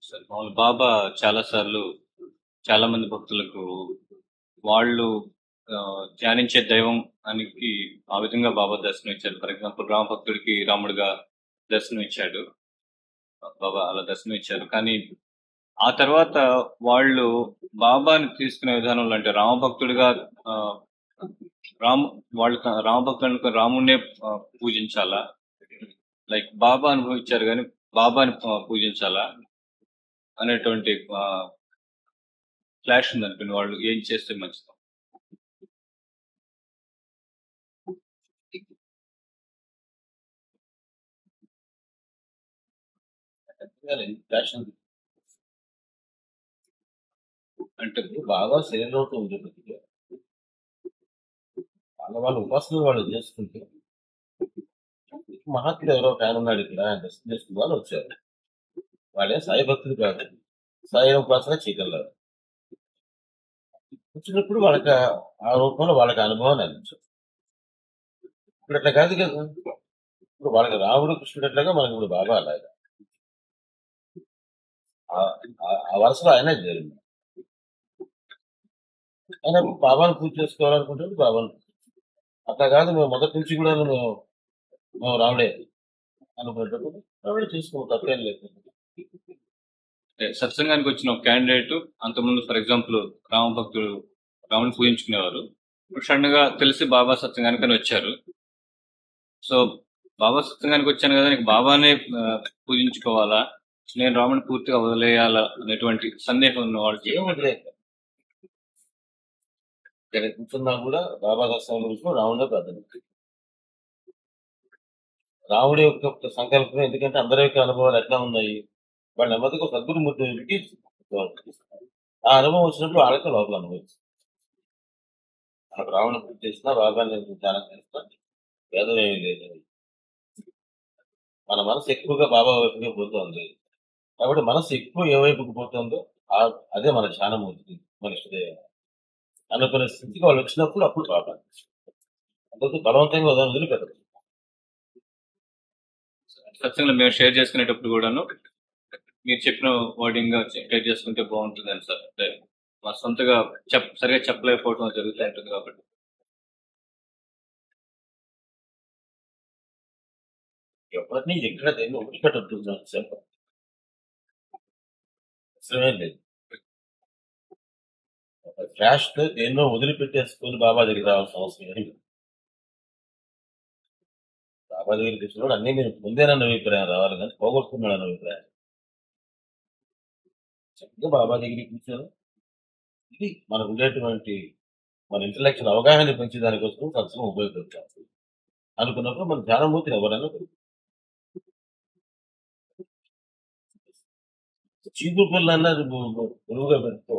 సరే. మామూలు బాబా చాలా సార్లు చాలా మంది భక్తులకు వాళ్ళు ధ్యానించే దైవం అనికి ఆ విధంగా బాబా దర్శనం ఇచ్చారు. ఫర్ ఎగ్జాంపుల్ రామ భక్తుడికి రాముడిగా దర్శనం ఇచ్చాడు. బాబా అలా దర్శనం ఇచ్చారు. కానీ ఆ తర్వాత వాళ్ళు బాబాని తీసుకునే విధానంలో అంటే రామభక్తుడిగా ఆ, రాము వాళ్ళు రామభక్తుడు అనుకుని రాముడినే పూజించాలా, లైక్ బాబా అనుభవించారు కానీ బాబాని పూజించాలా అనేటువంటి ఫ్లాష్ ఉందనుకుని వాళ్ళు ఏం చేస్తే మంచిది? ఫ్యాషన్ అంటే ఇప్పుడు బాగా సేల్ అవుతూ ఉంటుంది. వాళ్ళ ఉపాసన వాళ్ళు చేసుకుంటే మహాత్ముడు ఎవరో ఒక ఆయన ఉన్నాడు ఇక్కడ, ఆయన దర్శనం చేసుకున్న వాళ్ళు వచ్చారు. వాళ్ళే సాయి భక్తులు కాదు, సాయి ఉపాసన చేయగలరు. వచ్చినప్పుడు వాళ్ళకి ఆ రూపంలో వాళ్ళకి అనుభవాన్ని అందించారు. ఇప్పుడు అట్లా కాదు కదా. ఇప్పుడు వాళ్ళకి రాముడు కృష్ణుడు అట్లాగా మనకి ఇప్పుడు బాబా అలాగా ఆ వరుసలో ఆయన జరిగింది. ఆయన బాబాను పూజ చేసుకోవాలనుకుంటే బాబాను, అట్లా కాదు మేము మొదటి నుంచి కూడా మేము రాముడే అనుకునేటప్పుడు రాముడే చేసుకోవాలి, తప్పేం లేదు. సత్సంగానికి వచ్చిన ఒక క్యాండిడేట్ అంతకుముందు ఫర్ ఎగ్జాంపుల్ రామభక్తుడు రాముని పూజించుకునేవారు. ఇప్పుడు సడన్ గా తెలిసి బాబా సత్సంగానికి వచ్చారు. సో బాబా సత్సంగానికి వచ్చాను కదా, నీకు బాబానే పూజించుకోవాలా, నేను రాముని పూర్తిగా వదిలేయాలా అనేటువంటి సందేహం ఉన్న వాళ్ళకి ఏం వదిలేదు. ఇక్కడ కూర్చున్నా కూడా బాబా దర్శనం గురించి రాముడే ప్రార్థన. రాముడి యొక్క సంకల్పం, ఎందుకంటే అందరి యొక్క అనుభవాలు ఎట్లా ఉన్నాయి, వాళ్ళ నెమ్మదిగా సద్గురుమూర్తికి ఆ అనుభవం వచ్చినప్పుడు వాళ్ళకి లోపల అనుభవిస్తుంది. మనకు రావణ పూజ చేసినా బాబాని ధ్యానం చేసినా భేదం ఏమీ లేదు. మన మనసు ఎక్కువగా బాబా వైపుగా పోతుంది. కాబట్టి మనసు ఎక్కువ ఏ వైపుకి పోతుందో అదే మన ధ్యానం అవుతుంది, మన ఇష్టదేవం అనుకునే స్థితికి వాళ్ళు వచ్చినప్పుడు అప్పుడు బాబా అందుకు బలవంతంగా వదిలిపెట్టదు. సత్సంగంలో మేము షేర్ చేసుకునేటప్పుడు కూడాను మీరు చెప్పిన వర్డింగ్ గా షేర్ చేసుకుంటే బాగుంటుంది అని సార్. అంటే మా సొంతగా సరిగా చెప్పలేకపోవడం జరుగుతూ ఉంటుంది కాబట్టి ఎవరిని ఎక్కడ దేన్ని వదిలిపెట్టద్దు చెప్ప అవసరమే లేదు. క్యాష్ తో ఎన్నో వదిలిపెట్టేసుకొని బాబా దగ్గర రావాల్సిన అవసరం ఏమి లేదు. బాబా దగ్గరికి వచ్చినప్పుడు అన్ని మీరు పొందేనన్న అభిప్రాయం రావాలి, కానీ పోగొట్టుకున్నాడన్న అభిప్రాయం. చక్కగా బాబా దగ్గరికి కూర్చొని ఇది మనకు ఉండేటువంటి మన ఇంటలెక్చువల్ అవగాహన పెంచే దానికోసం సత్సంగం ఉపయోగపడతాం అనుకున్నప్పుడు మన ధ్యానమూర్తిని ఎవరైనా చీపు పిల్లన్నా గురువుగా పెట్టుకో,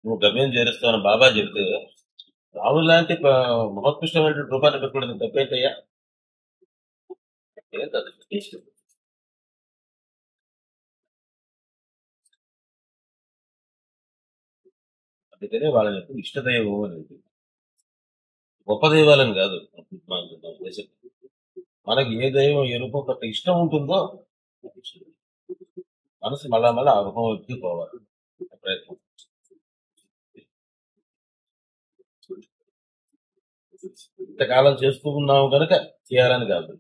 నువ్వు గమ్యం చేరుస్తావని బాబా చెప్తే రాముడు లాంటి మహోత్కృష్టమైన రూపాన్ని పెట్టుకోవడం తప్పేంటయ్యా? అందుకనే వాళ్ళని ఎప్పుడు ఇష్టదైవం అనేది, గొప్ప దైవాలని కాదు. మనకి ఏ దైవం ఏ రూపం పట్ల ఇష్టం ఉంటుందో మనసు మళ్ళా ఆ రూపం వచ్చి పోవాలి ప్రయత్నం. ఇంతకాలం చేస్తూ ఉన్నాము కనుక చేయాలని కాదు,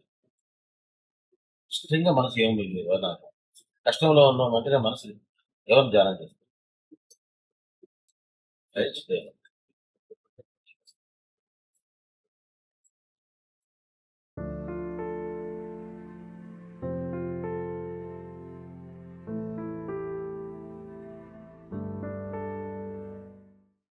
ఇష్టంగా మనసు ఏమి లేదు. నాకు కష్టంలో ఉన్నాం అంటే మనసు ఎవరు ధ్యానం చేస్తాం.